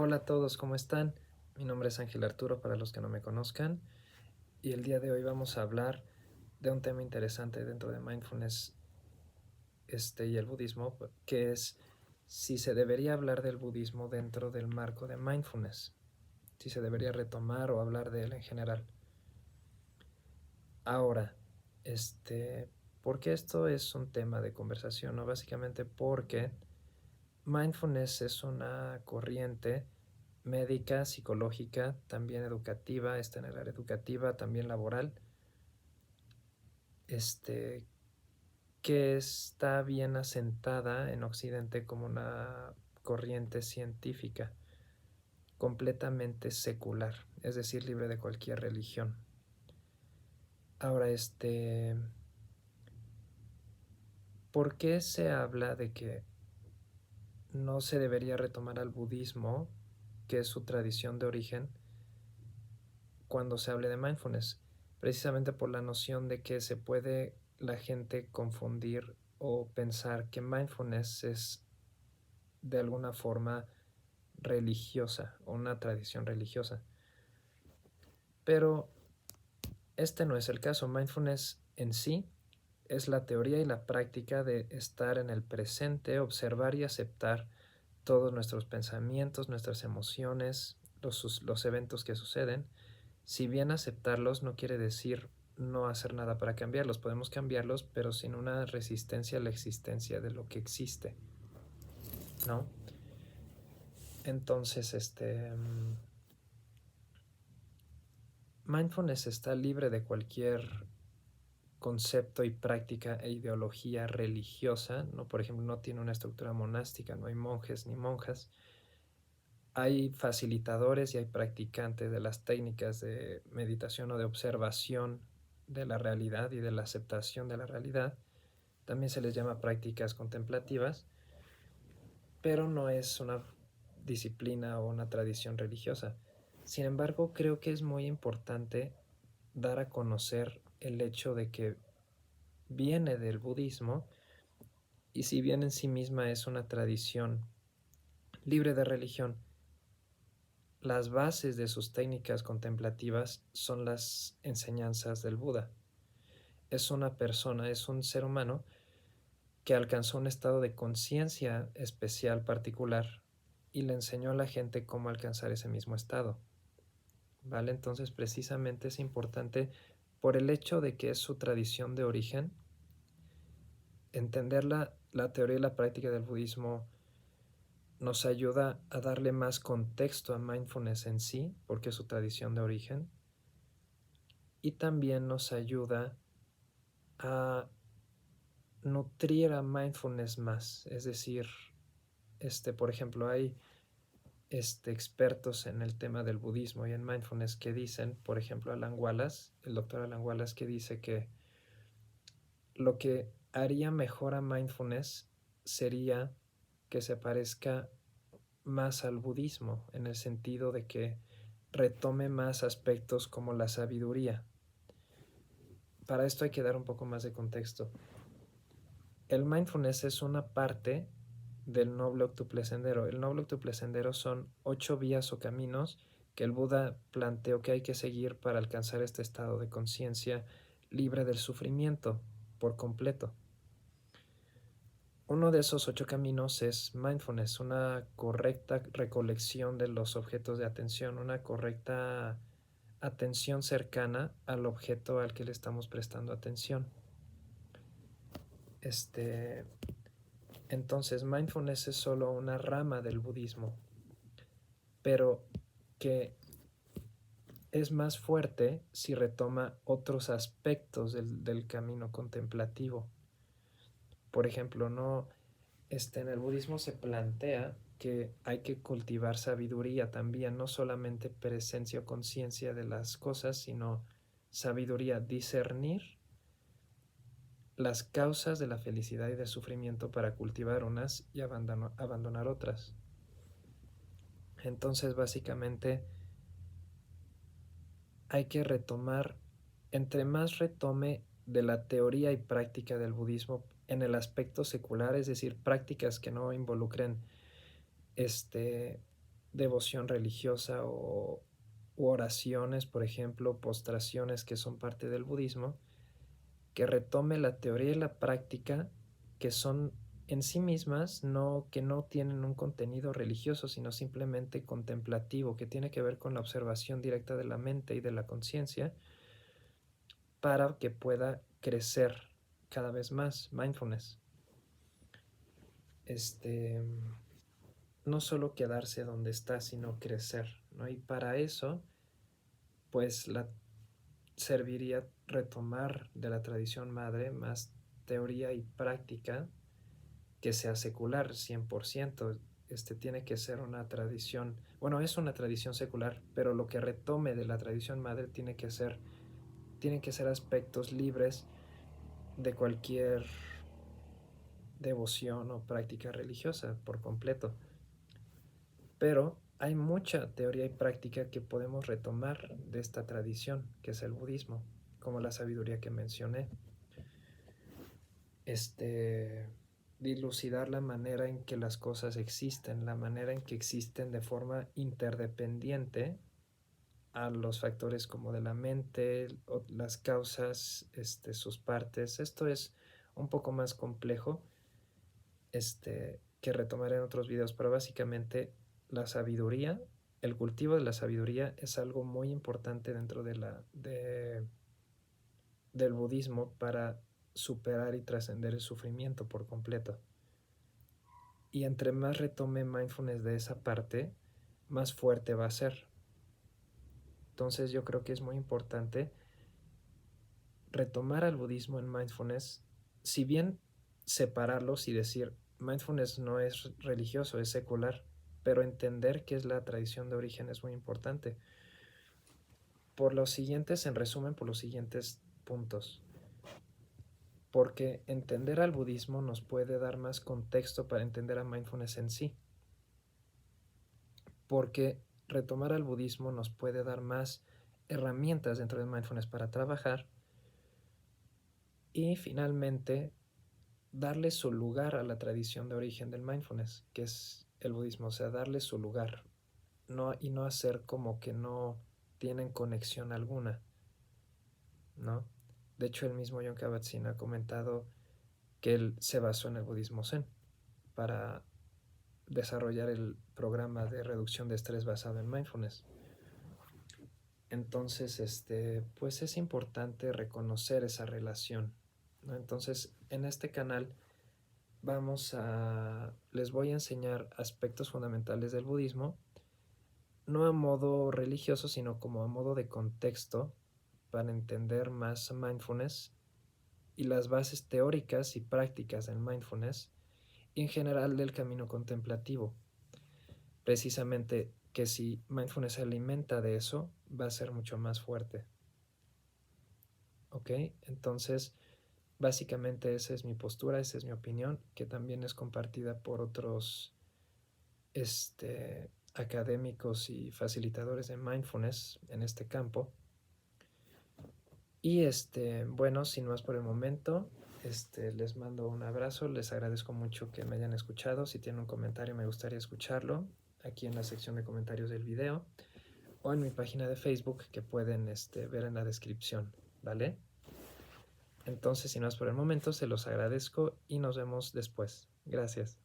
Hola a todos, ¿cómo están? Mi nombre es Ángel Arturo para los que no me conozcan y el día de hoy vamos a hablar de un tema interesante dentro de mindfulness y el budismo, que es si se debería hablar del budismo dentro del marco de mindfulness, si se debería retomar o hablar de él en general. Ahora, ¿por qué esto es un tema de conversación? ¿No? Básicamente porque mindfulness es una corriente médica, psicológica, también educativa, está en el área educativa, también laboral, este, que está bien asentada en Occidente como una corriente científica, completamente secular, es decir, libre de cualquier religión. Ahora, ¿por qué se habla de que no se debería retomar al budismo, que es su tradición de origen, cuando se hable de mindfulness? Precisamente por la noción de que se puede la gente confundir o pensar que mindfulness es de alguna forma religiosa o una tradición religiosa. Pero este no es el caso. Mindfulness en sí es la teoría y la práctica de estar en el presente, observar y aceptar todos nuestros pensamientos, nuestras emociones, los eventos que suceden. Si bien aceptarlos no quiere decir no hacer nada para cambiarlos, podemos cambiarlos, pero sin una resistencia a la existencia de lo que existe, ¿no? Entonces, mindfulness está libre de cualquier concepto y práctica e ideología religiosa, ¿no? Por ejemplo, no tiene una estructura monástica, no hay monjes ni monjas. Hay facilitadores y hay practicantes de las técnicas de meditación o de observación de la realidad y de la aceptación de la realidad. También se les llama prácticas contemplativas, pero no es una disciplina o una tradición religiosa. Sin embargo, creo que es muy importante dar a conocer el hecho de que viene del budismo y si bien en sí misma es una tradición libre de religión, las bases de sus técnicas contemplativas son las enseñanzas del Buda. Es una persona, es un ser humano que alcanzó un estado de conciencia especial particular y le enseñó a la gente cómo alcanzar ese mismo estado. ¿Vale? Entonces precisamente es importante por el hecho de que es su tradición de origen, entender la teoría y la práctica del budismo nos ayuda a darle más contexto a mindfulness en sí, porque es su tradición de origen, y también nos ayuda a nutrir a mindfulness más. Es decir, por ejemplo, hay expertos en el tema del budismo y en mindfulness que dicen, por ejemplo, Alan Wallace, el doctor Alan Wallace, que dice que lo que haría mejor a mindfulness sería que se parezca más al budismo, en el sentido de que retome más aspectos como la sabiduría. Para esto hay que dar un poco más de contexto. El mindfulness es una parte del noble octuple sendero. El noble octuple sendero son 8 vías o caminos que el Buda planteó que hay que seguir para alcanzar este estado de conciencia libre del sufrimiento por completo. Uno de esos 8 caminos es mindfulness, una correcta recolección de los objetos de atención, una correcta atención cercana al objeto al que le estamos prestando atención. Entonces, mindfulness es solo una rama del budismo, pero que es más fuerte si retoma otros aspectos del camino contemplativo. Por ejemplo, no, en el budismo se plantea que hay que cultivar sabiduría también, no solamente presencia o conciencia de las cosas, sino sabiduría, discernir las causas de la felicidad y del sufrimiento para cultivar unas y abandonar otras. Entonces, básicamente, hay que retomar, entre más retome de la teoría y práctica del budismo en el aspecto secular, es decir, prácticas que no involucren devoción religiosa u oraciones, por ejemplo, postraciones que son parte del budismo, que retome la teoría y la práctica que son en sí mismas, que no tienen un contenido religioso, sino simplemente contemplativo, que tiene que ver con la observación directa de la mente y de la conciencia para que pueda crecer cada vez más mindfulness. No solo quedarse donde está, sino crecer, ¿no? Y para eso, pues serviría retomar de la tradición madre más teoría y práctica que sea secular 100%. Tiene que ser una tradición, bueno, es una tradición secular, pero lo que retome de la tradición madre tienen que ser aspectos libres de cualquier devoción o práctica religiosa por completo. Pero hay mucha teoría y práctica que podemos retomar de esta tradición, que es el budismo, como la sabiduría que mencioné. Dilucidar la manera en que las cosas existen, la manera en que existen de forma interdependiente a los factores como de la mente, las causas, sus partes. Esto es un poco más complejo, que retomaré en otros videos, pero básicamente la sabiduría, el cultivo de la sabiduría es algo muy importante dentro del budismo para superar y trascender el sufrimiento por completo. Y entre más retome mindfulness de esa parte, más fuerte va a ser. Entonces yo creo que es muy importante retomar al budismo en mindfulness, si bien separarlos y decir, mindfulness no es religioso, es secular, pero entender qué es la tradición de origen es muy importante. Por los siguientes, en resumen, por los siguientes puntos. Porque entender al budismo nos puede dar más contexto para entender a mindfulness en sí. Porque retomar al budismo nos puede dar más herramientas dentro de mindfulness para trabajar. Y finalmente, darle su lugar a la tradición de origen del mindfulness, que es el budismo, o sea, darle su lugar, y no hacer como que no tienen conexión alguna, ¿no? De hecho, el mismo Jon Kabat-Zinn ha comentado que él se basó en el budismo zen para desarrollar el programa de reducción de estrés basado en mindfulness. Entonces, pues es importante reconocer esa relación, ¿no? Entonces, en este canal les voy a enseñar aspectos fundamentales del budismo, no a modo religioso, sino como a modo de contexto para entender más mindfulness y las bases teóricas y prácticas del mindfulness y en general del camino contemplativo. Precisamente que si mindfulness se alimenta de eso, va a ser mucho más fuerte. ¿Ok? Entonces, básicamente esa es mi postura, esa es mi opinión, que también es compartida por otros académicos y facilitadores de mindfulness en este campo. Y bueno, sin más por el momento, les mando un abrazo, les agradezco mucho que me hayan escuchado. Si tienen un comentario, me gustaría escucharlo aquí en la sección de comentarios del video o en mi página de Facebook que pueden ver en la descripción, ¿vale? Entonces, sin más por el momento, se los agradezco y nos vemos después. Gracias.